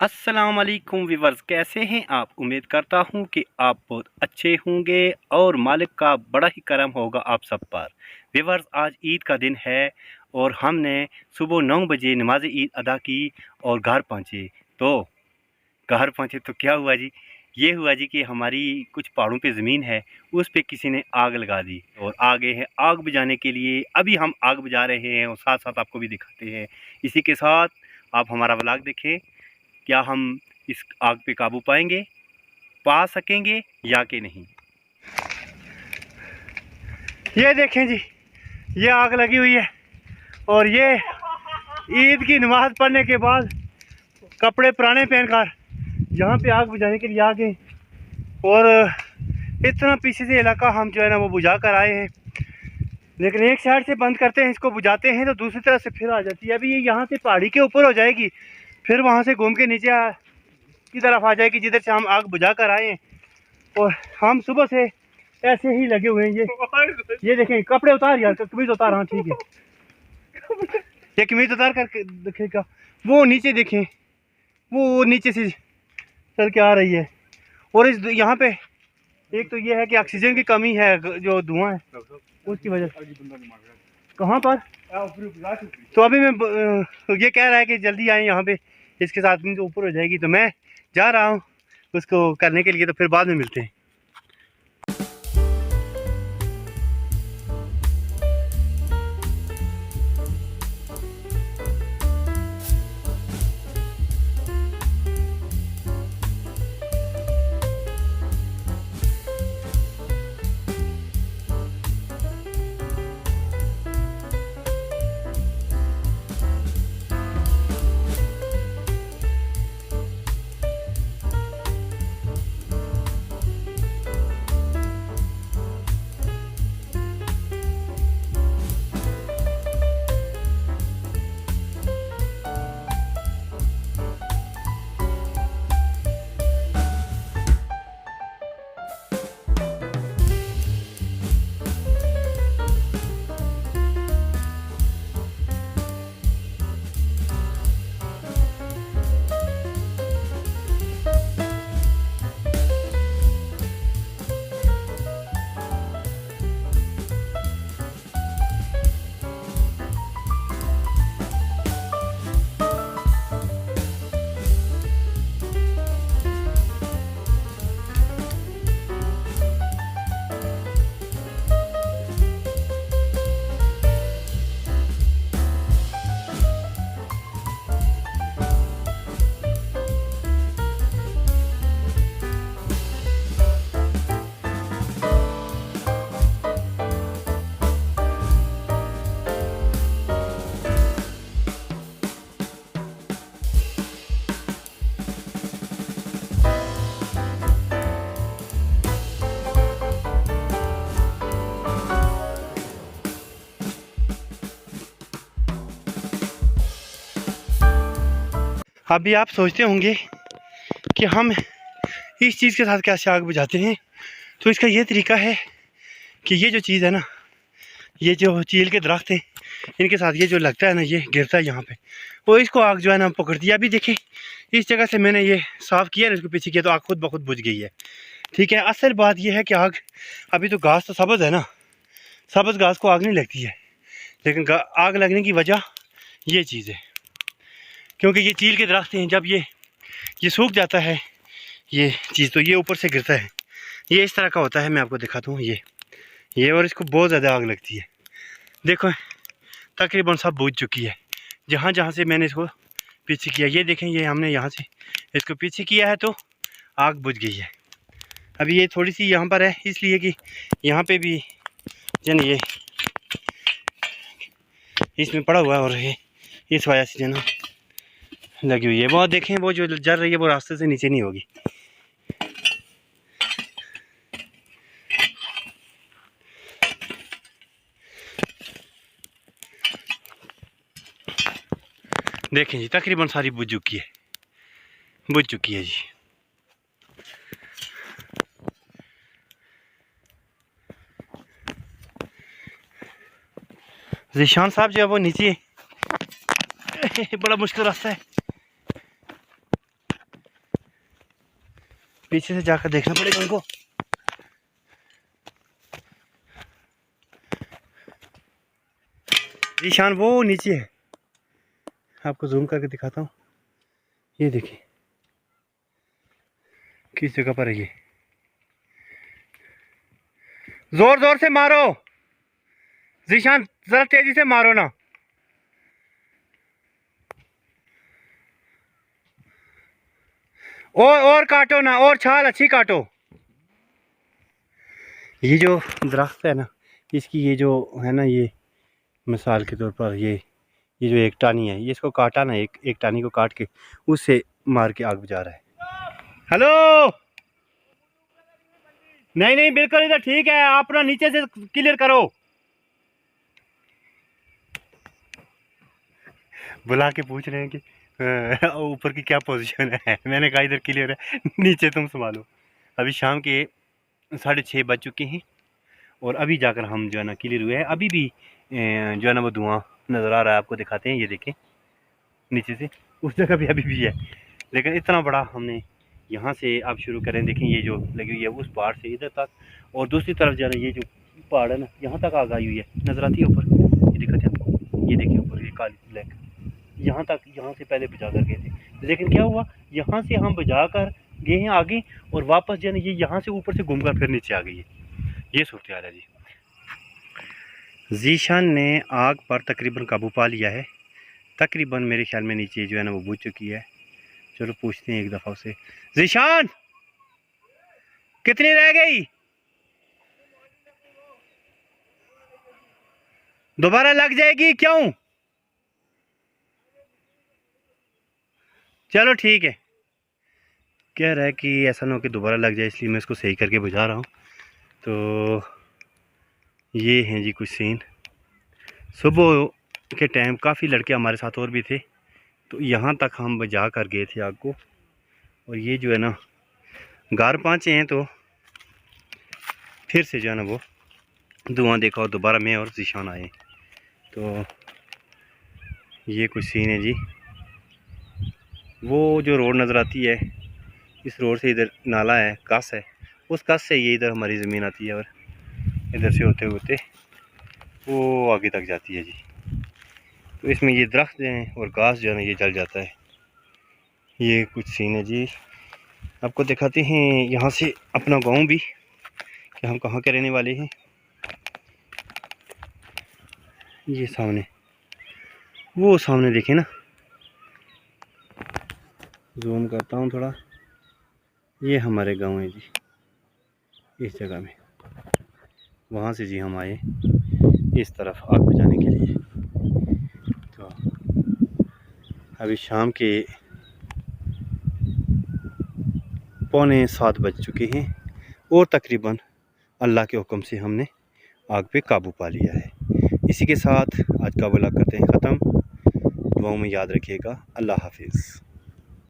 अस्सलाम वालेकुम व्यूअर्स, कैसे हैं आप। उम्मीद करता हूं कि आप बहुत अच्छे होंगे और मालिक का बड़ा ही करम होगा आप सब पर। व्यूअर्स, आज ईद का दिन है और हमने सुबह 9 बजे नमाज ईद अदा की और घर पहुंचे। तो क्या हुआ जी, ये हुआ जी कि हमारी कुछ पहाड़ों पे ज़मीन है, उस पे किसी ने आग लगा दी और आ गए हैं आग बुझाने के लिए। अभी हम आग बुझा रहे हैं और साथ साथ आपको भी दिखाते हैं। इसी के साथ आप हमारा व्लॉग देखें। क्या हम इस आग पे काबू पा सकेंगे या कि नहीं। ये देखें जी, ये आग लगी हुई है और ये ईद की नमाज पढ़ने के बाद कपड़े पुराने पहनकर यहाँ पे आग बुझाने के लिए आ गए और इतना पीछे से इलाका हम जो है ना वो बुझा कर आए हैं। लेकिन एक साइड से बंद करते हैं, इसको बुझाते हैं तो दूसरी तरफ से फिर आ जाती है। अभी ये यहाँ से पहाड़ी के ऊपर हो जाएगी, फिर वहाँ से घूम के नीचे की तरफ आ जाएगी जिधर से हम आग बुझा कर आए हैं। और हम सुबह से ऐसे ही लगे हुए हैं। ये देखें, कपड़े उतार यार, कमीज उतार। हाँ ठीक है, ये कमीज उतार कर देखेगा। वो नीचे देखें, वो नीचे से चल के आ रही है। और इस यहाँ पे एक तो ये है कि ऑक्सीजन की कमी है, जो धुआं है उसकी वजह से। कहाँ पर? तो अभी मैं ये कह रहा है कि जल्दी आए यहाँ पे, इसके साथ में तो ऊपर हो जाएगी। तो मैं जा रहा हूँ उसको करने के लिए, तो फिर बाद में मिलते हैं। अभी आप सोचते होंगे कि हम इस चीज़ के साथ कैसे आग बुझाते हैं। तो इसका ये तरीका है कि ये जो चीज़ है ना, ये जो चील के दरख्त हैं, इनके साथ ये जो लगता है ना, ये गिरता है यहाँ पे, वो इसको आग जो है ना पकड़ती है। अभी देखें, इस जगह से मैंने ये साफ़ किया ना, इसको पीछे किया तो आग खुद ब खुद बुझ गई है। ठीक है, असल बात यह है कि आग, अभी तो घास तो सब्ज़ है ना, सब्ज़ घास को आग नहीं लगती है, लेकिन आग लगने की वजह ये चीज़ है क्योंकि ये चील के दरख्त हैं। जब ये सूख जाता है ये चीज़, तो ये ऊपर से गिरता है। ये इस तरह का होता है, मैं आपको दिखाता हूँ। ये और इसको बहुत ज़्यादा आग लगती है। देखो, तकरीबन सब बुझ चुकी है जहाँ जहाँ से मैंने इसको पीछे किया। ये देखें, ये हमने यहाँ से इसको पीछे किया है तो आग बुझ गई है। अभी ये थोड़ी सी यहाँ पर है, इसलिए कि यहाँ पे भी जन ये इसमें पड़ा हुआ है और ये इस वजह से जन लगी हुई है। वो देखें, वो जो जल रही है वो रास्ते से नीचे नहीं होगी। देखें जी, तकरीबन सारी बुझ चुकी है जी। ज़ीशान साहब जो है वो नीचे बड़ा मुश्किल रास्ता है। पीछे से जाकर देखना पड़ेगा उनको। ईशान वो नीचे है, आपको जूम करके दिखाता हूँ। ये देखिए किस जगह पर है ये। जोर जोर से मारो जीशान, जरा तेजी से मारो ना। और काटो ना, और छाल अच्छी काटो। ये जो दरख्त है ना, इसकी ये जो है ना, ये मिसाल के तौर पर ये जो एक टानी है, ये इसको काटा ना, एक टानी को काट के उससे मार के आग बुझा रहा है। हेलो, नहीं नहीं बिल्कुल इधर ठीक है, आप अपना नीचे से क्लियर करो। बुला के पूछ रहे हैं कि ऊपर की क्या पोजीशन है। मैंने कहा इधर क्लियर है, नीचे तुम संभालो। अभी शाम के 6:30 बज चुके हैं और अभी जाकर हम जो है ना क्लियर हुए हैं। अभी भी जो है ना वो धुआं नज़र आ रहा है, आपको दिखाते हैं। ये देखें नीचे से, उस जगह भी अभी भी है, लेकिन इतना बड़ा हमने यहाँ से आप शुरू करें। देखें ये जो लगी हुई है उस पहाड़ से इधर तक, और दूसरी तरफ जो है ना ये जो पहाड़ है ना यहाँ तक आग आई हुई है, नज़र आती है ऊपर। ये दिखाते हैं आपको, ये देखिए ऊपर ये काली ब्लैक, यहाँ तक, यहाँ से पहले बुझा कर गए थे, लेकिन क्या हुआ, यहाँ से हम बुझा कर गए हैं आगे, और वापस जो है ना ये यहाँ से ऊपर से घूम कर फिर नीचे आ गई है। ये सूरत हाल है जी। जीशान ने आग पर तकरीबन काबू पा लिया है। तकरीबन मेरे ख्याल में नीचे जो है ना वो बुझ चुकी है। चलो पूछते हैं एक दफ़ा उसे। जीशान कितनी रह गई? दोबारा लग जाएगी क्यों? चलो ठीक है, कह रहा है कि ऐसा ना हो कि दोबारा लग जाए, इसलिए मैं इसको सही करके बुझा रहा हूँ। तो ये हैं जी कुछ सीन। सुबह के टाइम काफ़ी लड़के हमारे साथ और भी थे, तो यहाँ तक हम बुझा कर गए थे आग को। और ये जो है ना घर पहुँचे हैं, तो फिर से जो है ना वो धुआं देखा और दोबारा मैं और जीशान आए। तो ये कुछ सीन है जी। वो जो रोड नज़र आती है, इस रोड से इधर नाला है, कस है, उस कस से ये इधर हमारी ज़मीन आती है और इधर से होते होते वो आगे तक जाती है जी। तो इसमें ये दरख्त जो हैं और घास जो है ना ये जल जाता है। ये कुछ सीन है जी। आपको दिखाते हैं यहाँ से अपना गांव भी, कि हम कहाँ के रहने वाले हैं। ये सामने, वो सामने देखें ना, जूम करता हूँ थोड़ा, ये हमारे गांव है जी। इस जगह में, वहाँ से जी हम आए इस तरफ आग बुझाने के लिए। तो अभी शाम के 6:45 बज चुके हैं और तकरीबन अल्लाह के हुक्म से हमने आग पे काबू पा लिया है। इसी के साथ आज का व्लॉग करते हैं ख़त्म। दुआओं में याद रखिएगा। अल्लाह हाफिज़।